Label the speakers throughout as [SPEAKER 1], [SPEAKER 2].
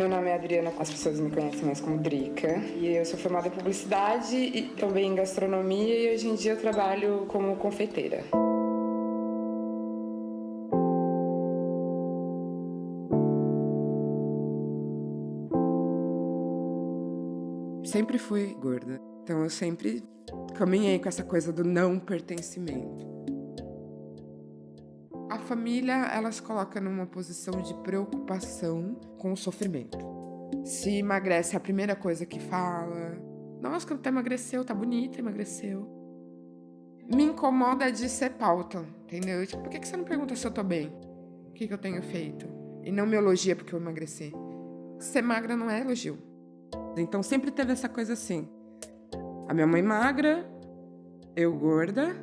[SPEAKER 1] Meu nome é Adriana, as pessoas me conhecem mais como Drica. E eu sou formada em publicidade e também em gastronomia e hoje em dia eu trabalho como confeiteira. Sempre fui gorda, então eu sempre caminhei com essa coisa do não pertencimento. A família, ela se coloca numa posição de preocupação com o sofrimento. Se emagrece, é a primeira coisa que fala. Nossa, quando tu emagreceu, tá bonita, emagreceu. Me incomoda de ser pauta, entendeu? Tipo, por que você não pergunta se eu tô bem? O que eu tenho feito? E não me elogia porque eu emagreci. Ser magra não é elogio. Então sempre teve essa coisa assim. A minha mãe magra, eu gorda.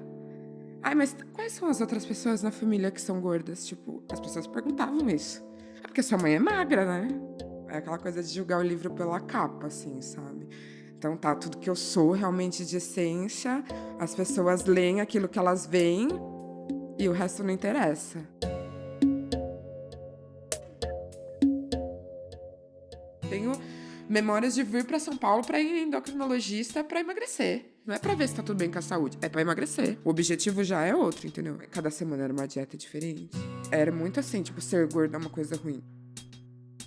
[SPEAKER 1] Ai, mas quais são as outras pessoas na família que são gordas? Tipo, as pessoas perguntavam isso. É porque sua mãe é magra, né? É aquela coisa de julgar o livro pela capa, assim, sabe? Então tá, tudo que eu sou realmente de essência, as pessoas leem aquilo que elas veem e o resto não interessa. Tenho memórias de vir pra São Paulo pra ir em endocrinologista pra emagrecer. Não é pra ver se tá tudo bem com a saúde, é pra emagrecer. O objetivo já é outro, entendeu? Cada semana era uma dieta diferente. Era muito assim, tipo, ser gordo é uma coisa ruim.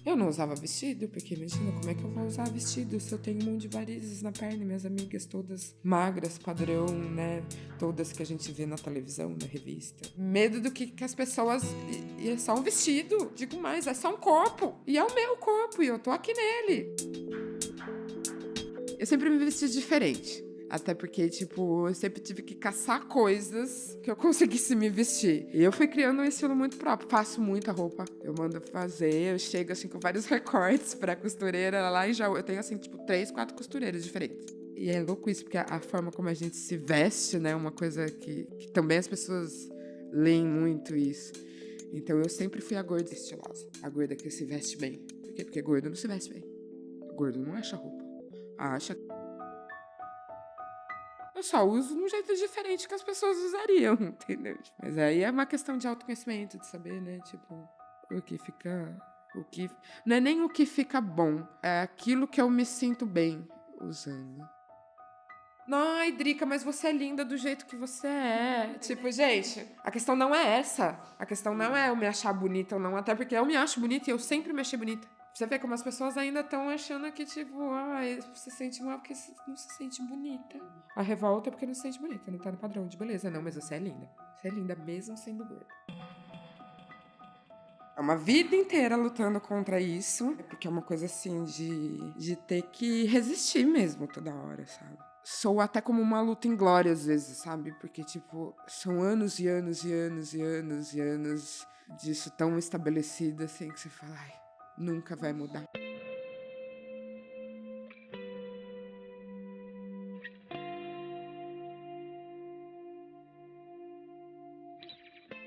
[SPEAKER 1] Eu não usava vestido, porque imagina como é que eu vou usar vestido se eu tenho um monte de varizes na perna e minhas amigas todas magras, padrão, né? Todas que a gente vê na televisão, na revista. Medo do que as pessoas... E é só um vestido, digo mais, é só um corpo. E é o meu corpo, e eu tô aqui nele. Eu sempre me vesti diferente. Até porque, tipo, eu sempre tive que caçar coisas que eu conseguisse me vestir. E eu fui criando um estilo muito próprio. Faço muita roupa. Eu mando fazer, eu chego, assim, com vários recortes pra costureira lá e já... Eu tenho, assim, tipo, 3, 4 costureiras diferentes. E é louco isso, porque a forma como a gente se veste, né? Uma coisa que também as pessoas leem muito isso. Então eu sempre fui a gorda estilosa. A gorda que se veste bem. Por quê? Porque gordo não se veste bem. Gordo não acha roupa. Acha... Eu só uso de um jeito diferente que as pessoas usariam, entendeu? Mas aí é uma questão de autoconhecimento, de saber, né? Tipo, o que fica... Não é nem o que fica bom, é aquilo que eu me sinto bem usando. Ai, Drica, mas você é linda do jeito que você é. Tipo, gente, a questão não é essa. A questão não é eu me achar bonita ou não, até porque eu me acho bonita e eu sempre me achei bonita. Você vê como as pessoas ainda estão achando que, tipo, você se sente mal porque não se sente bonita. A revolta é porque não se sente bonita, não tá no padrão de beleza. Não, mas você é linda. Você é linda mesmo sendo gorda. É uma vida inteira lutando contra isso, porque é uma coisa assim de ter que resistir mesmo toda hora, sabe? Sou até como uma luta inglória às vezes, sabe? Porque, tipo, são anos e anos e anos e anos e anos disso tão estabelecido assim que você fala, ai, nunca vai mudar.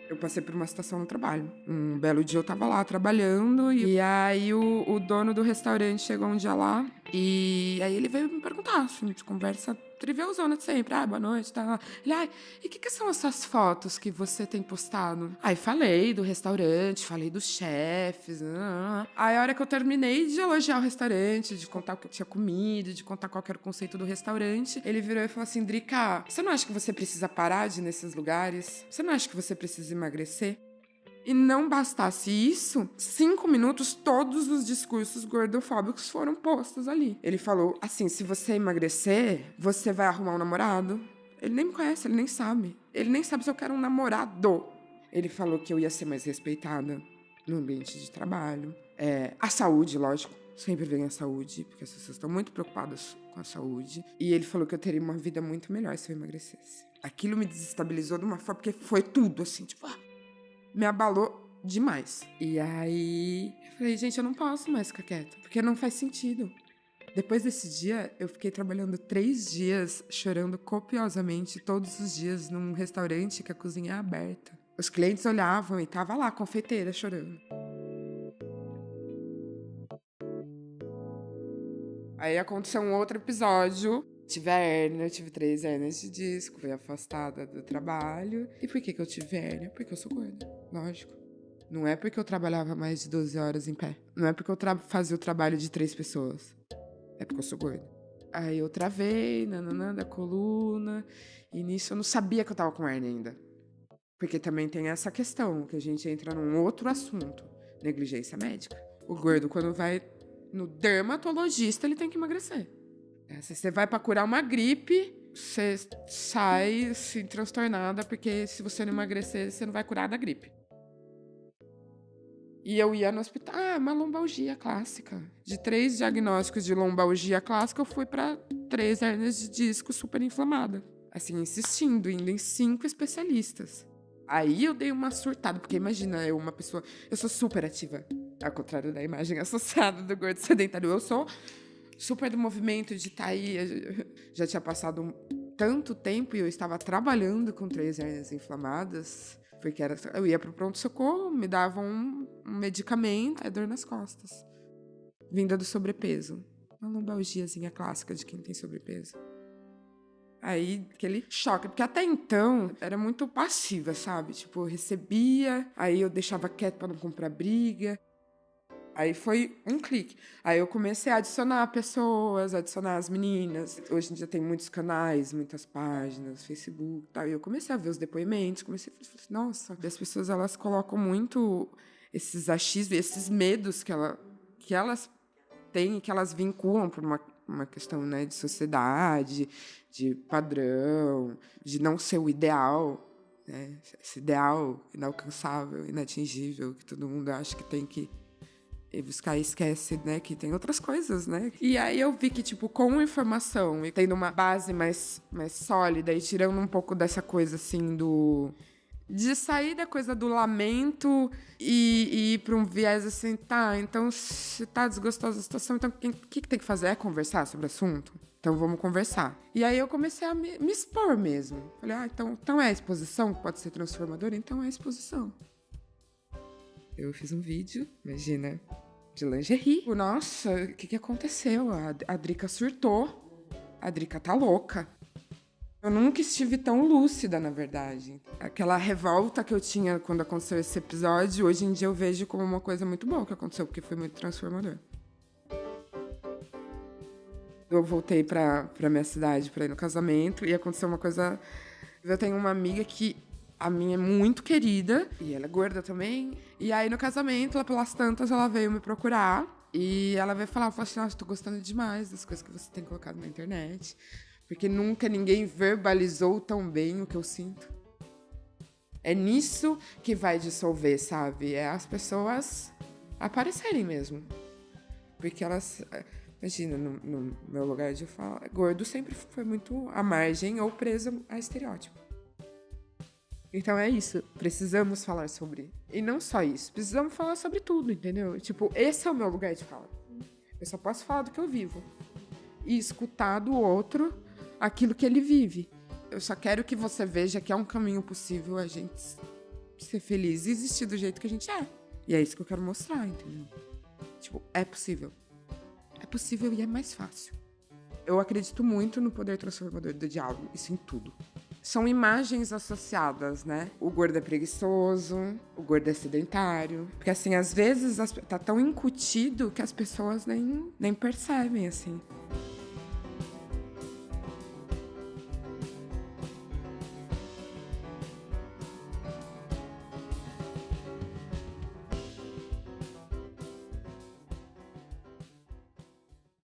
[SPEAKER 1] Eu passei por uma situação no trabalho. Um belo dia eu tava lá trabalhando e aí o dono do restaurante chegou um dia lá e aí ele veio me perguntar, assim, de conversa trivialzona de sempre. Boa noite, tá? Ele, e o que são essas fotos que você tem postado? Aí falei do restaurante, falei dos chefes. Aí a hora que eu terminei de elogiar o restaurante, de contar o que eu tinha comido, de contar qual era o conceito do restaurante, ele virou e falou assim, Drica, você não acha que você precisa parar de ir nesses lugares? Você não acha que você precisa emagrecer? E não bastasse isso, 5 minutos, todos os discursos gordofóbicos foram postos ali. Ele falou assim, se você emagrecer, você vai arrumar um namorado. Ele nem me conhece, ele nem sabe. Ele nem sabe se eu quero um namorado. Ele falou que eu ia ser mais respeitada no ambiente de trabalho. A saúde, lógico. Sempre vem a saúde, porque as pessoas estão muito preocupadas com a saúde. E ele falou que eu teria uma vida muito melhor se eu emagrecesse. Aquilo me desestabilizou de uma forma, porque foi tudo assim, tipo... me abalou demais. E aí, eu falei, gente, eu não posso mais ficar quieta, porque não faz sentido. Depois desse dia, eu fiquei trabalhando 3 dias, chorando copiosamente, todos os dias, num restaurante que a cozinha é aberta. Os clientes olhavam e tava lá, a confeiteira, chorando. Aí aconteceu um outro episódio. Tive a hérnia, eu tive 3 hérnias de disco, fui afastada do trabalho. E por que eu tive hérnia? Porque eu sou gorda, lógico. Não é porque eu trabalhava mais de 12 horas em pé. Não é porque eu fazia o trabalho de 3 pessoas. É porque eu sou gorda. Aí eu travei, nananã, da coluna. E nisso eu não sabia que eu tava com hernia ainda. Porque também tem essa questão, que a gente entra num outro assunto. Negligência médica. O gordo, quando vai no dermatologista, ele tem que emagrecer. Se você vai pra curar uma gripe, você sai assim, transtornada, porque se você não emagrecer, você não vai curar da gripe. E eu ia no hospital, uma lombalgia clássica. De 3 diagnósticos de lombalgia clássica, eu fui para 3 hérnias de disco super inflamada. Assim, insistindo, indo em 5 especialistas. Aí eu dei uma surtada, porque imagina, eu sou super ativa. Ao contrário da imagem associada do gordo sedentário, eu sou super do movimento de estar aí. Já tinha passado tanto tempo e eu estava trabalhando com 3 hérnias inflamadas. Porque eu ia pro pronto-socorro, me davam um medicamento, é dor nas costas. Vinda do sobrepeso. Uma lombalgiazinha clássica de quem tem sobrepeso. Aí, aquele choque. Porque até então, era muito passiva, sabe? Tipo, eu recebia, aí eu deixava quieto pra não comprar briga. Aí foi um clique. Aí eu comecei a adicionar pessoas, adicionar as meninas. Hoje em dia tem muitos canais, muitas páginas, Facebook e tal. E eu comecei a ver os depoimentos, comecei a falar, nossa, as pessoas elas colocam muito esses achismos, esses medos que elas têm, que elas vinculam por uma questão, né, de sociedade, de padrão, de não ser o ideal, né? Esse ideal inalcançável, inatingível, que todo mundo acha que tem que e buscar e esquece, né, que tem outras coisas, né? E aí eu vi que, tipo, com informação e tendo uma base mais sólida e tirando um pouco dessa coisa, assim, de sair da coisa do lamento e ir para um viés assim, tá, então se tá desgostosa a situação, então o que tem que fazer? É conversar sobre o assunto? Então vamos conversar. E aí eu comecei a me expor mesmo. Falei, então é a exposição que pode ser transformadora? Então é a exposição. Eu fiz um vídeo, imagina, de lingerie. Nossa, o que aconteceu? A Drica surtou. A Drica tá louca. Eu nunca estive tão lúcida, na verdade. Aquela revolta que eu tinha quando aconteceu esse episódio, hoje em dia eu vejo como uma coisa muito boa que aconteceu, porque foi muito transformador. Eu voltei pra minha cidade pra ir no casamento e aconteceu uma coisa... Eu tenho uma amiga que a minha é muito querida, e ela é gorda também. E aí, no casamento, lá pelas tantas, ela veio me procurar. E ela veio falar, falou assim, nossa, tô gostando demais das coisas que você tem colocado na internet. Porque nunca ninguém verbalizou tão bem o que eu sinto. É nisso que vai dissolver, sabe? É as pessoas aparecerem mesmo. Porque elas... Imagina, no meu lugar de fala, gordo sempre foi muito à margem ou preso a estereótipo. Então é isso, precisamos falar sobre. E não só isso, precisamos falar sobre tudo, entendeu? Tipo, esse é o meu lugar de fala. Eu só posso falar do que eu vivo. E escutar do outro aquilo que ele vive. Eu só quero que você veja que é um caminho possível a gente ser feliz e existir do jeito que a gente é. E é isso que eu quero mostrar, entendeu? Tipo, é possível. É possível e é mais fácil. Eu acredito muito no poder transformador do diálogo, isso em tudo. São imagens associadas, né? O gordo é preguiçoso, o gordo é sedentário. Porque, assim, às vezes tá tão incutido que as pessoas nem percebem, assim.